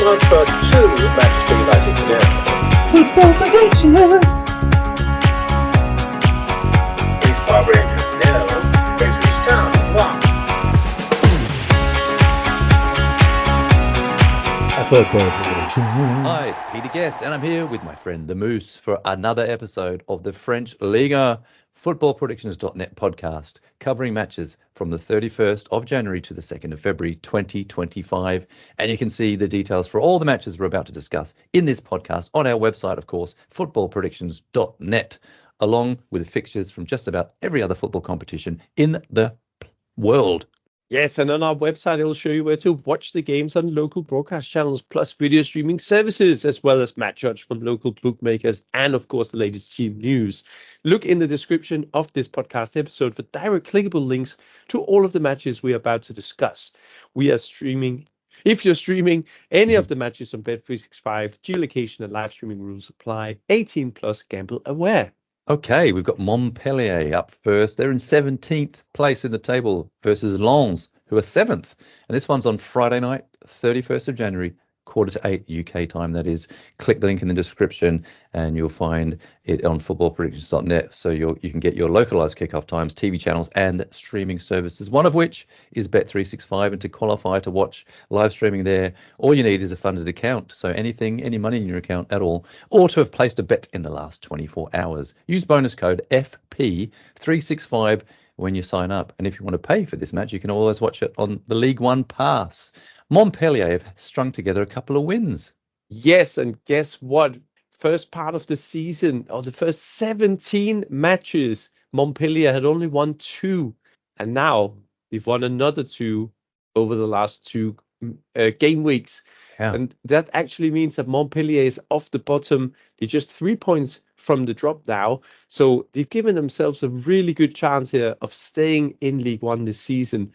transfer to Manchester United now. Football predictions. If Barbara no, it's restart. One. A football prediction. Hi, it's Peter Guest, and I'm here with my friend the Moose for another episode of the French Ligue footballpredictions.net podcast, covering matches from the 31st of January to the 2nd of February 2025. And you can see the details for all the matches we're about to discuss in this podcast on our website, of course, footballpredictions.net, along with fixtures from just about every other football competition in the world. Yes, and on our website, it'll show you where to watch the games on local broadcast channels, plus video streaming services, as well as match odds from local bookmakers, and of course, the latest team news. Look in the description of this podcast episode for direct clickable links to all of the matches we are about to discuss. We are streaming. If you're streaming any of the matches on Bet365, geolocation and live streaming rules apply. 18 plus, gamble aware. Okay, we've got Montpellier up first. They're in 17th place in the table versus Lens, who are 7th. And this one's on Friday night, 31st of January, 7:45 UK time, that is. Click the link in the description and you'll find it on footballpredictions.net. So you can get your localized kickoff times, TV channels and streaming services, one of which is Bet365. And to qualify to watch live streaming there, all you need is a funded account. So any money in your account at all, or to have placed a bet in the last 24 hours. Use bonus code FP365 when you sign up. And if you want to pay for this match, you can always watch it on the Ligue 1 Pass. Montpellier have strung together a couple of wins. Yes, and guess what? First part of the season, or the first 17 matches, Montpellier had only won 2. And now they've won another 2 over the last 2 game weeks. Yeah. And that actually means that Montpellier is off the bottom. They're just 3 points from the drop now. So they've given themselves a really good chance here of staying in League One this season.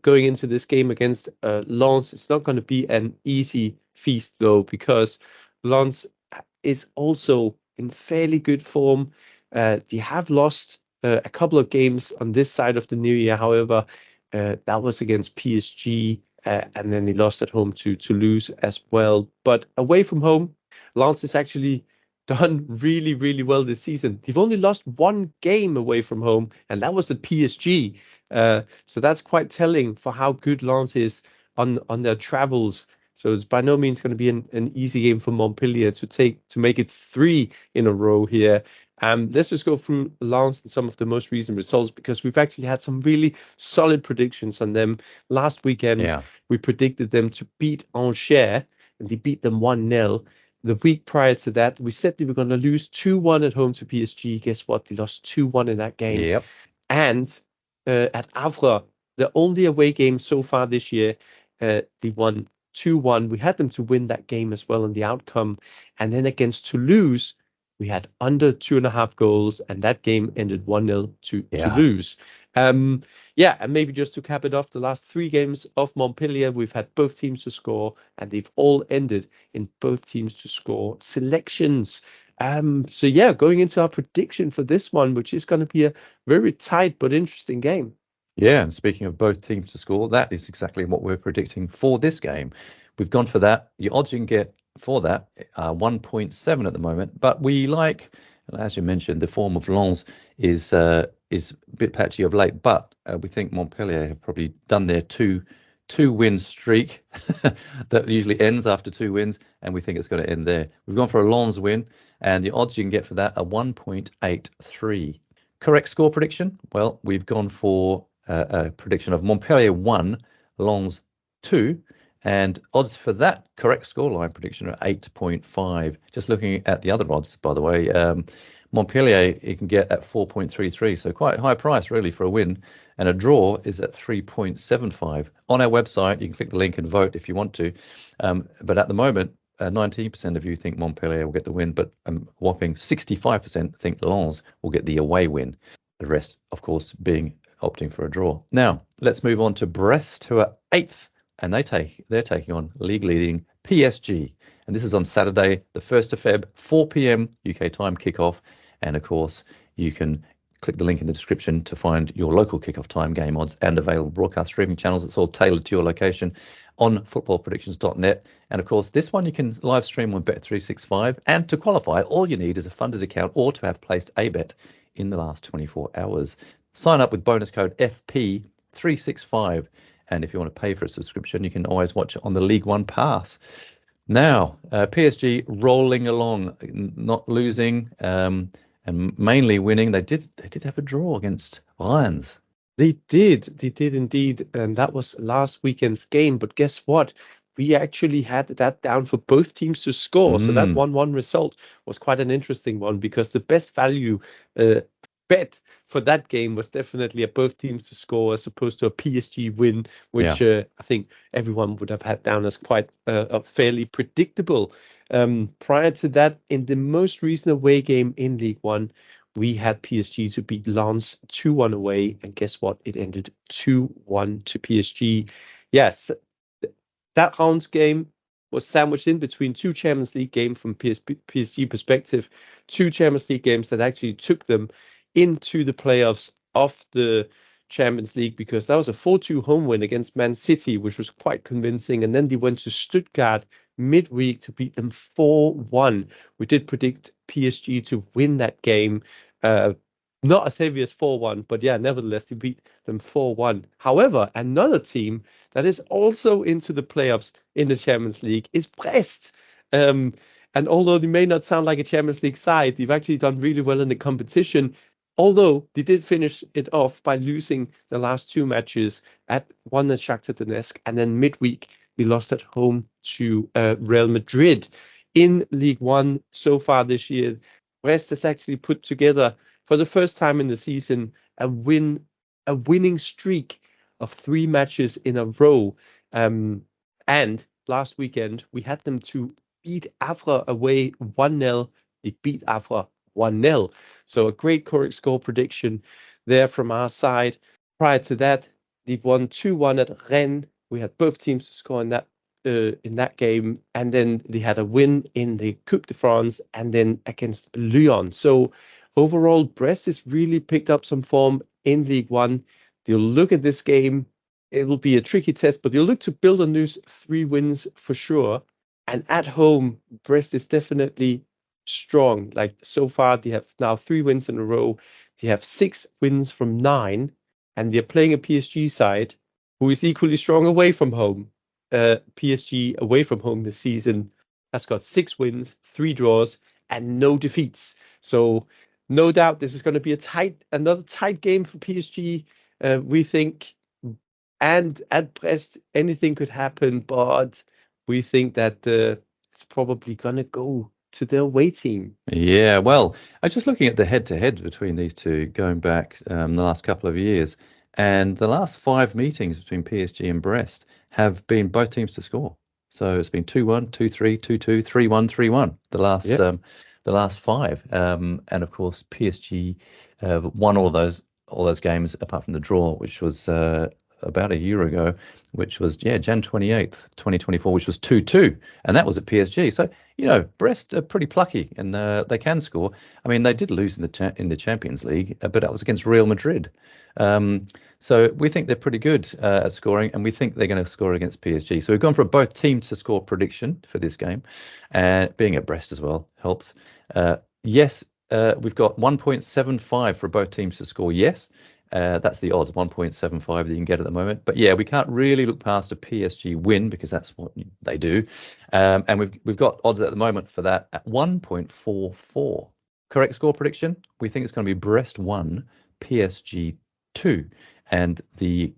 Going into this game against Lens, it's not going to be an easy feast, though, because Lens is also in fairly good form. They have lost a couple of games on this side of the new year. However, that was against PSG, and then they lost at home to Toulouse as well. But away from home, Lens is actually done really, really well this season. They've only lost 1 game away from home, and that was at PSG. So that's quite telling for how good Lens is on their travels. So it's by no means going to be an easy game for Montpellier to make it 3 in a row here. Let's just go through Lens and some of the most recent results, because we've actually had some really solid predictions on them. Last weekend, we predicted them to beat Angers, and they beat them 1-0. The week prior to that, we said they were going to lose 2-1 at home to PSG. Guess what? They lost 2-1 in that game. Yep. And at Havre, the only away game so far this year, they won 2-1. We had them to win that game as well in the outcome. And then against Toulouse, we had under 2.5 goals, and that game ended 1-0 to Toulouse. And maybe just to cap it off, the last 3 games of Montpellier, we've had both teams to score, and they've all ended in both teams to score selections. Going into our prediction for this one, which is going to be a very tight but interesting game. Yeah, and speaking of both teams to score, that is exactly what we're predicting for this game. We've gone for that. The odds you can get for that are 1.7 at the moment, but we like, as you mentioned, the form of Lens is a bit patchy of late, but we think Montpellier have probably done their two-win streak that usually ends after 2 wins, and we think it's going to end there. We've gone for a Lens win, and the odds you can get for that are 1.83. Correct score prediction? Well, we've gone for a prediction of Montpellier 1, Lens 2, and odds for that correct scoreline prediction are 8.5. Just looking at the other odds, by the way, Montpellier you can get at 4.33, so quite high price really for a win, and a draw is at 3.75. On our website, you can click the link and vote if you want to, but at the moment, 19% of you think Montpellier will get the win, but a whopping 65% think Lens will get the away win. The rest, of course, opting for a draw. Now, let's move on to Brest, who are 8th. And they're taking on league leading PSG. And this is on Saturday, the 1st of Feb, 4 p.m. UK time kickoff. And of course, you can click the link in the description to find your local kickoff time, game odds, and available broadcast streaming channels. It's all tailored to your location on footballpredictions.net. And of course, this one you can live stream on Bet365. And to qualify, all you need is a funded account or to have placed a bet in the last 24 hours. Sign up with bonus code FP365. And if you want to pay for a subscription, you can always watch it on the League One Pass. Now, PSG rolling along, not losing, and mainly winning. They did have a draw against Rennes. They did indeed, and that was last weekend's game. But guess what? We actually had that down for both teams to score. So that 1-1 result was quite an interesting one, because the best value bet for that game was definitely at both teams to score, as opposed to a PSG win, which I think everyone would have had down as quite fairly predictable. Prior to that, in the most recent away game in League One, we had PSG to beat Lens 2-1 away, and guess what? It ended 2-1 to PSG. Yes, that Lens game was sandwiched in between two Champions League games from PSG perspective, two Champions League games that actually took them into the playoffs of the Champions League, because that was a 4-2 home win against Man City, which was quite convincing. And then they went to Stuttgart midweek to beat them 4-1. We did predict PSG to win that game, not as heavy as 4-1, but yeah, nevertheless, they beat them 4-1. However, another team that is also into the playoffs in the Champions League is Brest. And although they may not sound like a Champions League side, they've actually done really well in the competition. Although they did finish it off by losing the last two matches at Shakhtar Donetsk, and then midweek they lost at home to Real Madrid. In League One so far this year, Brest has actually put together for the first time in the season a winning streak of 3 matches in a row. And last weekend we had them to beat Havre away 1-0. They beat Havre 1-0. So a great correct score prediction there from our side. Prior to that, they won 2-1 at Rennes. We had both teams to score in that game, and then they had a win in the Coupe de France and then against Lyon. So overall, Brest has really picked up some form in League One. They'll look at this game. It will be a tricky test, but they'll look to build on those 3 wins for sure. And at home, Brest is definitely strong. Like so far, they have now 3 wins in a row. They have 6 wins from 9, and they're playing a PSG side who is equally strong away from home. PSG away from home this season has got 6 wins, 3 draws, and no defeats. So no doubt this is going to be another tight game for PSG. We think, and at Brest anything could happen, but we think that it's probably going to go to their away team. Yeah, well, I was just looking at the head-to-head between these two going back the last couple of years, and the last 5 meetings between PSG and Brest have been both teams to score. So it's been 2-1, 2-3, 2-2, 3-1, 3-1 the last 5. And of course PSG won all those games apart from the draw, which was about a year ago, which was Jan 28th 2024, which was 2-2, and that was at PSG. So Brest are pretty plucky, and they can score. I mean, they did lose in the Champions League, but that was against Real Madrid. So we think they're pretty good at scoring, and we think they're going to score against PSG. So we've gone for both teams to score prediction for this game, and being at Brest as well helps. Yes, we've got 1.75 for both teams to score. Yes. That's the odds, 1.75 that you can get at the moment. But yeah, we can't really look past a PSG win because that's what they do. And we've got odds at the moment for that at 1.44. Correct score prediction, we think it's going to be Brest 1, PSG 2. And the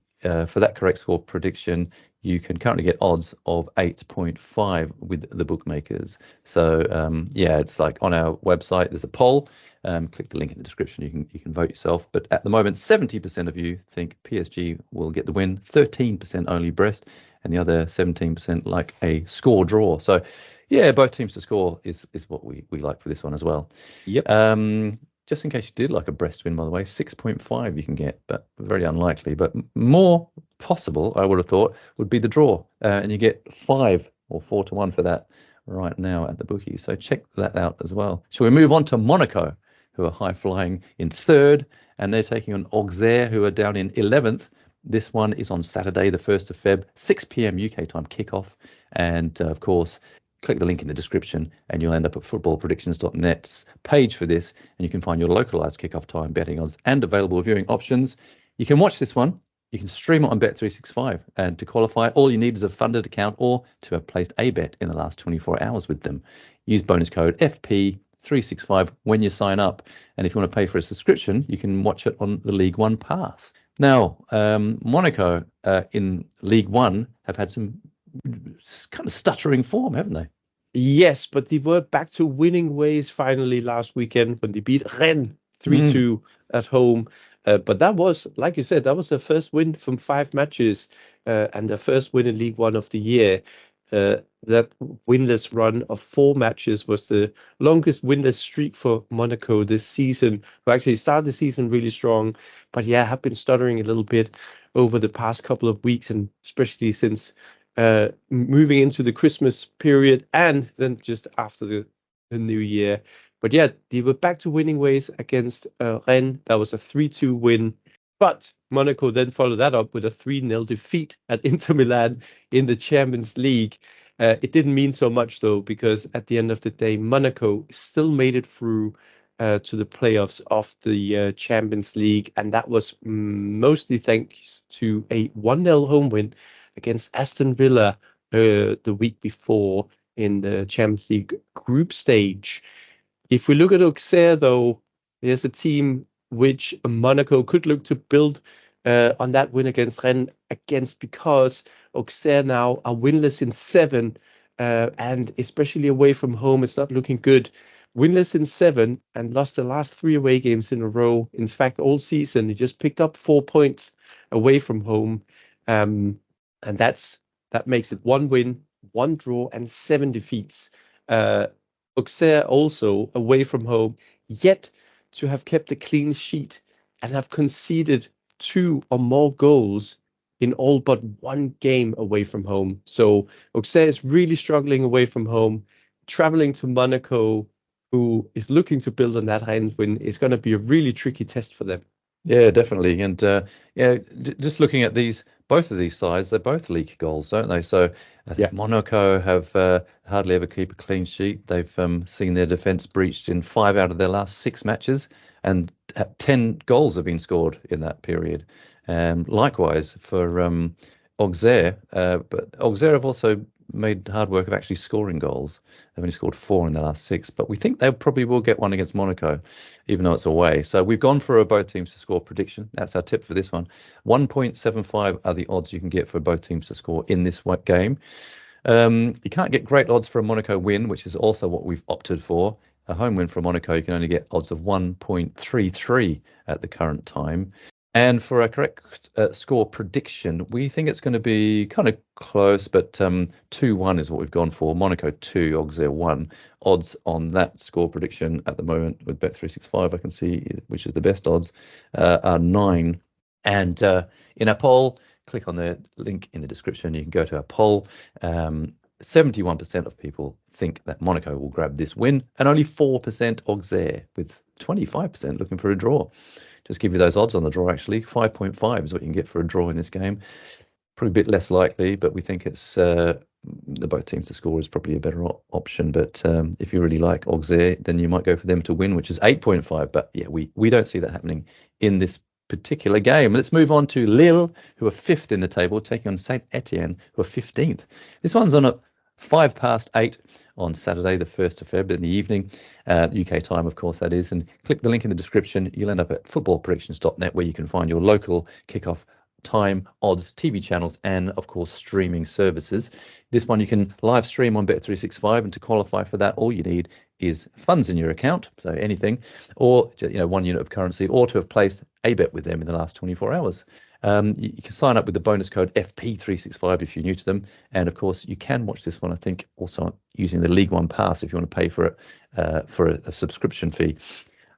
for that correct score prediction, you can currently get odds of 8.5 with the bookmakers. So it's like on our website, there's a poll. Click the link in the description. You can vote yourself. But at the moment, 70% of you think PSG will get the win, 13% only Brest, and the other 17% like a score draw. So yeah, both teams to score is what we like for this one as well. Yep. Just in case you did like a Brest win, by the way, 6.5 you can get, but very unlikely. But more possible, I would have thought, would be the draw. And you get 5 or 4-1 for that right now at the bookie. So check that out as well. Shall we move on to Monaco, who who are high flying, in third, and they're taking on Auxerre, who are down in 11th. This one is on Saturday, the 1st of Feb, 6 p.m. UK time kickoff. And of course, click the link in the description and you'll end up at footballpredictions.net's page for this. And you can find your localized kickoff time, betting odds, and available viewing options. You can watch this one. You can stream it on Bet365. And to qualify, all you need is a funded account or to have placed a bet in the last 24 hours with them. Use bonus code FP365 when you sign up. And if you want to pay for a subscription, you can watch it on the League One Pass. Now, Monaco in League One have had some kind of stuttering form, haven't they? Yes, but they were back to winning ways finally last weekend when they beat Rennes 3-2 at home. But that was, like you said, that was their first win from 5 matches and their first win in League One of the year. That winless run of 4 matches was the longest winless streak for Monaco this season, who actually started the season really strong, but have been stuttering a little bit over the past couple of weeks, and especially since moving into the Christmas period and then just after the new year. But they were back to winning ways against Rennes. That was a 3-2 win. But Monaco then followed that up with a 3-0 defeat at Inter Milan in the Champions League. It didn't mean so much, though, because at the end of the day, Monaco still made it through to the playoffs of the Champions League. And that was mostly thanks to a 1-0 home win against Aston Villa the week before in the Champions League group stage. If we look at Auxerre, though, there's a team which Monaco could look to build on that win against Rennes because Auxerre now are winless in 7, and especially away from home, it's not looking good. Winless in 7 and lost the last 3 away games in a row. In fact, all season, they just picked up 4 points away from home, and that makes it 1 win, 1 draw, and 7 defeats. Auxerre also away from home, yet to have kept a clean sheet and have conceded 2 or more goals in all but 1 game away from home. So Auxerre is really struggling away from home. Traveling to Monaco, who is looking to build on that Rennes win, is going to be a really tricky test for them. Yeah, definitely. And just looking at both of these sides, they both leak goals, don't they? So I think Monaco have hardly ever keep a clean sheet. They've seen their defence breached in 5 out of their last 6 matches, and 10 goals have been scored in that period. Likewise for Auxerre, but Auxerre have also made hard work of actually scoring goals. They've only scored 4 in the last 6, but we think they probably will get one against Monaco, even though it's away. So we've gone for a both teams to score prediction. That's our tip for this one. 1.75 are the odds you can get for both teams to score in this game. You can't get great odds for a Monaco win, which is also what we've opted for. A home win for Monaco, you can only get odds of 1.33 at the current time. And for a correct score prediction, we think it's going to be kind of close, but 2-1 is what we've gone for. Monaco 2, Auxerre 1. Odds on that score prediction at the moment with Bet365, I can see, which is the best odds, are 9. And in our poll, click on the link in the description. You can go to our poll. 71% of people think that Monaco will grab this win, and only 4% Auxerre, with 25% looking for a draw. Just give you those odds on the draw, actually. 5.5 is what you can get for a draw in this game. Probably a bit less likely, but we think it's the both teams to score is probably a better option. But if you really like Auxerre, then you might go for them to win, which is 8.5. But yeah, we don't see that happening in this particular game. Let's move on to Lille, who are 5th in the table, taking on Saint Etienne, who are 15th. This one's on at 8:05 on Saturday, the 1st of February in the evening, UK time, of course, that is. And click the link in the description. You'll end up at footballpredictions.net, where you can find your local kickoff time, odds, TV channels, and, of course, streaming services. This one you can live stream on Bet365, and to qualify for that, all you need is funds in your account, so anything, or 1 unit of currency, or to have placed a bet with them in the last 24 hours. You can sign up with the bonus code FP365 if you're new to them. And of course, you can watch this one, I think, also using the League One Pass if you want to pay for it for a subscription fee.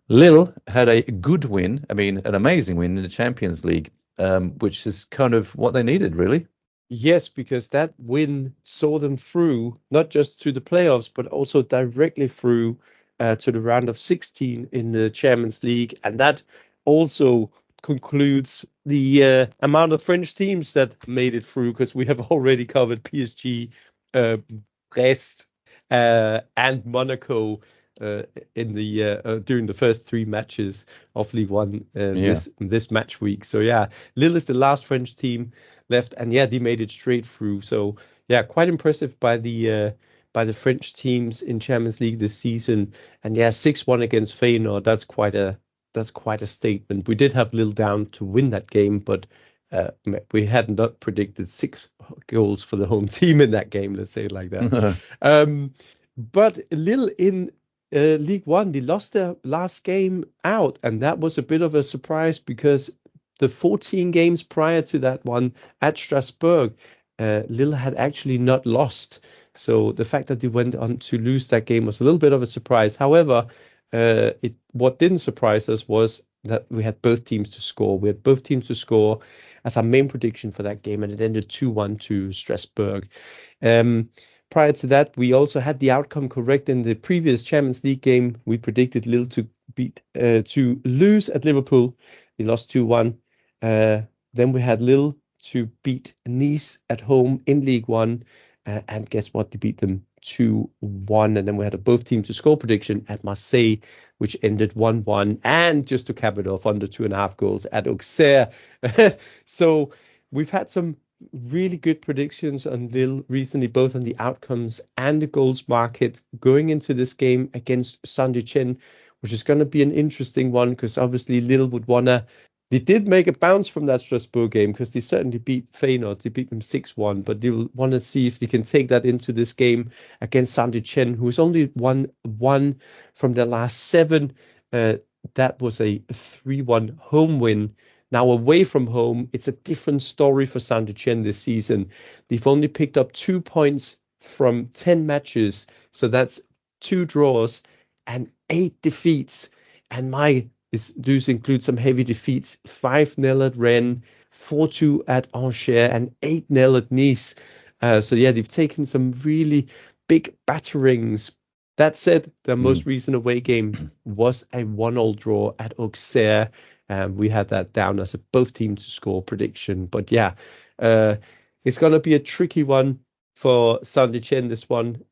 Lille had a good win, an amazing win in the Champions League, which is kind of what they needed, really. Yes, because that win saw them through, not just to the playoffs, but also directly through to the round of 16 in the Champions League, and that also concludes the amount of French teams that made it through, because we have already covered PSG, Brest, and Monaco in the during the first 3 matches of Ligue 1 this match week. So yeah, Lille is the last French team left, and yeah, they made it straight through. So yeah, quite impressive by the French teams in Champions League this season. And yeah, 6-1 against Feyenoord, that's quite a statement. We did have Lille down to win that game, but we had not predicted 6 goals for the home team in that game, let's say it like that. But Lille in Ligue 1, they lost their last game out, and that was a bit of a surprise, because the 14 games prior to that one at Strasbourg, Lille had actually not lost. So the fact that they went on to lose that game was a little bit of a surprise. However, what didn't surprise us was that we had both teams to score. We had both teams to score as our main prediction for that game, and it ended 2-1 to Strasbourg. Prior to that, we also had the outcome correct in the previous Champions League game. We predicted Lille to lose at Liverpool. They lost 2-1. Then we had Lille to beat Nice at home in Ligue 1. And guess what? They beat them 2-1. And then we had a both team to score prediction at Marseille, which ended 1-1. And just to cap it off, under 2.5 goals at Auxerre. So we've had some really good predictions on Lille recently, both on the outcomes and the goals market, going into this game against Saint-Etienne, which is going to be an interesting one, because obviously Lille would want to. They did make a bounce from that Strasbourg game, because they certainly beat Feyenoord. They beat them 6-1, but they will want to see if they can take that into this game against Saint-Etienne, who has only won 1 from their last 7. That was a 3-1 home win. Now, away from home, it's a different story for Saint-Etienne this season. They've only picked up 2 points from 10 matches, so that's 2 draws and 8 defeats. And these include some heavy defeats: 5-0 at Rennes, 4-2 at Angers, and 8-0 at Nice. So yeah, they've taken some really big batterings. That said, their most recent away game was a 1-1 draw at Auxerre. We had that down as a both team to score prediction. But yeah, it's going to be a tricky one for Saint-Etienne, this one,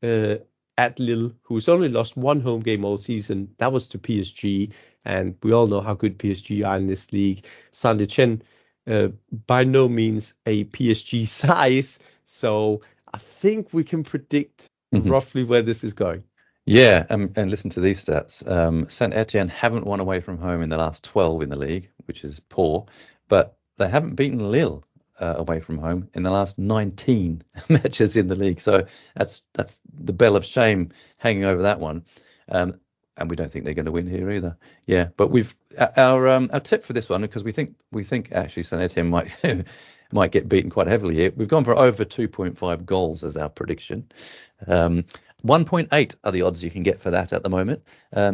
at Lille, who's only lost 1 home game all season. That was to PSG. And we all know how good PSG are in this league. Saint-Etienne, by no means a PSG size. So I think we can predict roughly where this is going. Yeah, and listen to these stats. Saint-Etienne haven't won away from home in the last 12 in the league, which is poor, but they haven't beaten Lille away from home in the last 19 matches in the league. So that's the bell of shame hanging over that one. And we don't think they're going to win here either. Yeah, but we've our tip for this one, because we think actually Saint-Etienne might get beaten quite heavily here. We've gone for over 2.5 goals as our prediction. 1.8 are the odds you can get for that at the moment.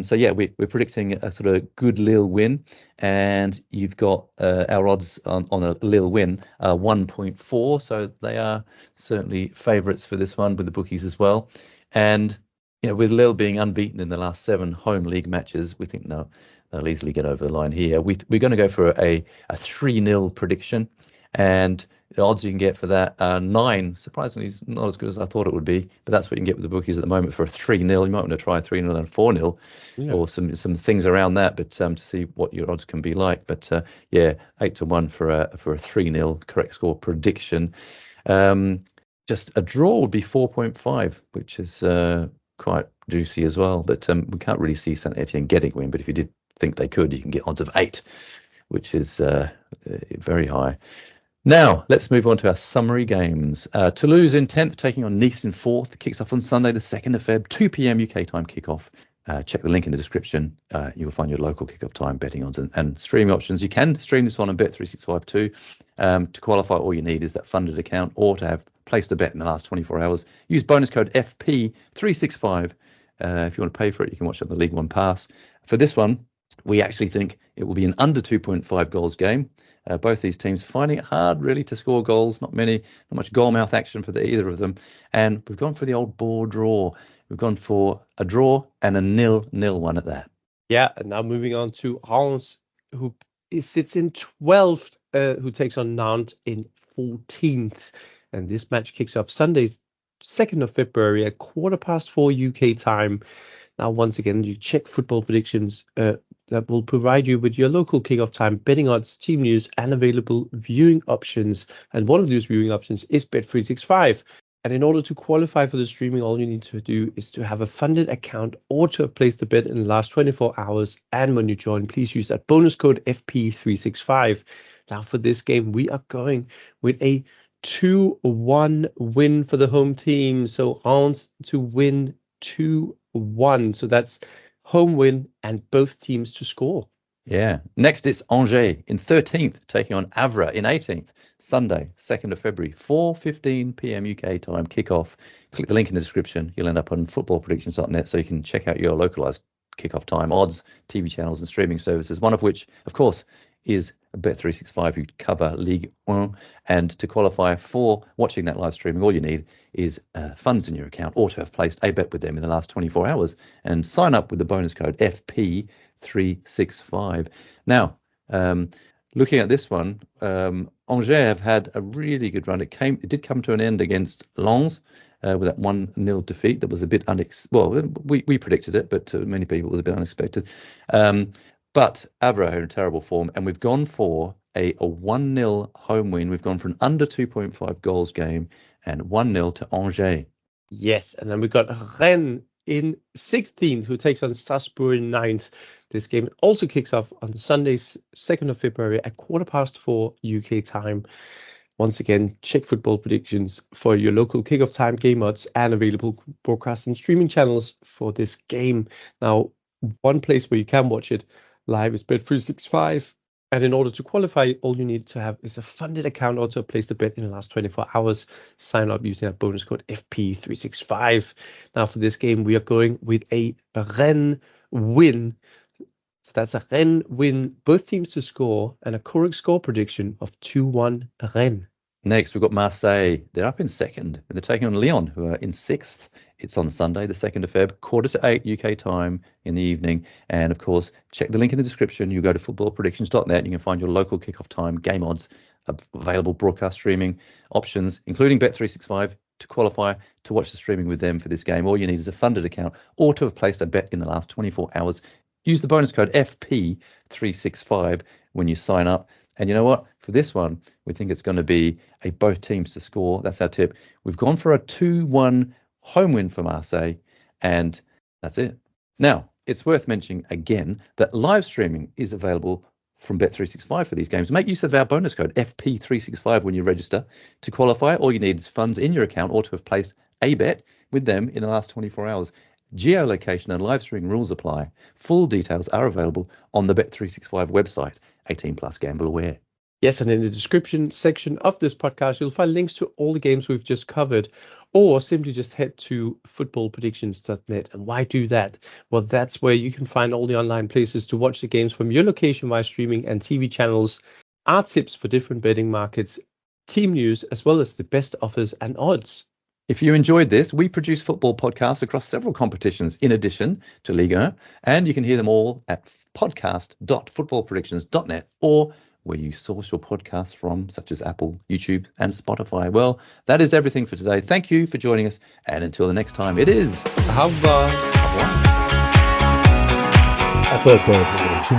So yeah, we're predicting a sort of good Lille win, and you've got our odds on a Lille win 1.4. So they are certainly favourites for this one with the bookies as well. And with Lille being unbeaten in the last 7 home league matches, we think they'll easily get over the line here. We're going to go for a 3-0 prediction. And the odds you can get for that 9, surprisingly, is not as good as I thought it would be. But that's what you can get with the bookies at the moment for a 3-0. You might want to try 3-0 and 4-0, or some things around that. But to see what your odds can be like. But yeah, 8-1 for a 3-0 correct score prediction. Just a draw would be 4.5, which is quite juicy as well. But we can't really see Saint-Etienne getting a win. But if you did think they could, you can get odds of 8, which is very high. Now, let's move on to our summary games. Toulouse in 10th, taking on Nice in 4th. Kicks off on Sunday, the 2nd of Feb, 2 p.m. UK time kickoff. Check the link in the description. You'll find your local kickoff time, betting odds, and streaming options. You can stream this one on Bet365 too. To qualify, all you need is that funded account, or to have placed a bet in the last 24 hours. Use bonus code FP365. If you want to pay for it, you can watch it on the League One Pass. For this one, we actually think it will be an under 2.5 goals game. Both these teams finding it hard, really, to score goals. Not much goal mouth action for either of them. And we've gone for the old ball draw. We've gone for a draw and a 0-0 one at that. Yeah, and now moving on to Reims, who sits in 12th, who takes on Nantes in 14th. And this match kicks off Sunday, 2nd of February at 4:15 UK time. Now, once again, you check football predictions that will provide you with your local kickoff time, betting odds, team news, and available viewing options. And one of those viewing options is Bet365. And in order to qualify for the streaming, all you need to do is to have a funded account or to have placed a bet in the last 24 hours. And when you join, please use that bonus code FP365. Now, for this game, we are going with a 2-1 win for the home team. So Reims to win 2-1. So that's home win and both teams to score. Yeah. Next it's Angers in 13th, taking on Havre in 18th. Sunday, 2nd of February, 4:15 p.m. UK time, kickoff. Click the link in the description. You'll end up on footballpredictions.net so you can check out your localized kickoff time, odds, TV channels and streaming services, one of which, of course, is Bet365, who cover Ligue 1. And to qualify for watching that live streaming, all you need is funds in your account or to have placed a bet with them in the last 24 hours and sign up with the bonus code FP365. Now, looking at this one, Angers have had a really good run. It did come to an end against Lens with that 1-0 defeat. That was a bit we predicted it, but to many people it was a bit unexpected. But Havre are in terrible form, and we've gone for a 1-0 home win. We've gone for an under 2.5 goals game and 1-0 to Angers. Yes, and then we've got Rennes in 16th, who takes on Strasbourg in 9th. This game also kicks off on Sunday, 2nd of February at 4:15 UK time. Once again, check football predictions for your local kickoff time, game odds, and available broadcast and streaming channels for this game. Now, one place where you can watch it live is Bet365. And in order to qualify, all you need to have is a funded account or to place the bet in the last 24 hours. Sign up using that bonus code FP365. Now, for this game, we are going with a Rennes win. So that's a Rennes win, both teams to score, and a correct score prediction of 2-1 Rennes. Next, we've got Marseille. They're up in 2nd, and they're taking on Lyon, who are in 6th. It's on Sunday, the 2nd of Feb, 7:45 UK time in the evening. And of course, check the link in the description. You go to footballpredictions.net. You can find your local kickoff time, game odds, available broadcast streaming options, including Bet365, to qualify to watch the streaming with them for this game. All you need is a funded account or to have placed a bet in the last 24 hours. Use the bonus code FP365 when you sign up. And you know what? For this one, we think it's going to be a both teams to score. That's our tip. We've gone for a 2-1 home win for Marseille, and that's it. Now, it's worth mentioning again that live streaming is available from Bet365 for these games. Make use of our bonus code FP365 when you register. To qualify, all you need is funds in your account or to have placed a bet with them in the last 24 hours. Geolocation and live streaming rules apply. Full details are available on the Bet365 website. 18 plus, gamble aware. Yes, and in the description section of this podcast, you'll find links to all the games we've just covered, or simply just head to footballpredictions.net. And why do that? Well, that's where you can find all the online places to watch the games from your location via streaming and TV channels, our tips for different betting markets, team news, as well as the best offers and odds. If you enjoyed this, we produce football podcasts across several competitions in addition to Ligue 1, and you can hear them all at podcast.footballpredictions.net or where you source your podcasts from, such as Apple, YouTube, and Spotify. Well, that is everything for today. Thank you for joining us, and until the next time, it is Au revoir. Au revoir. A football prediction.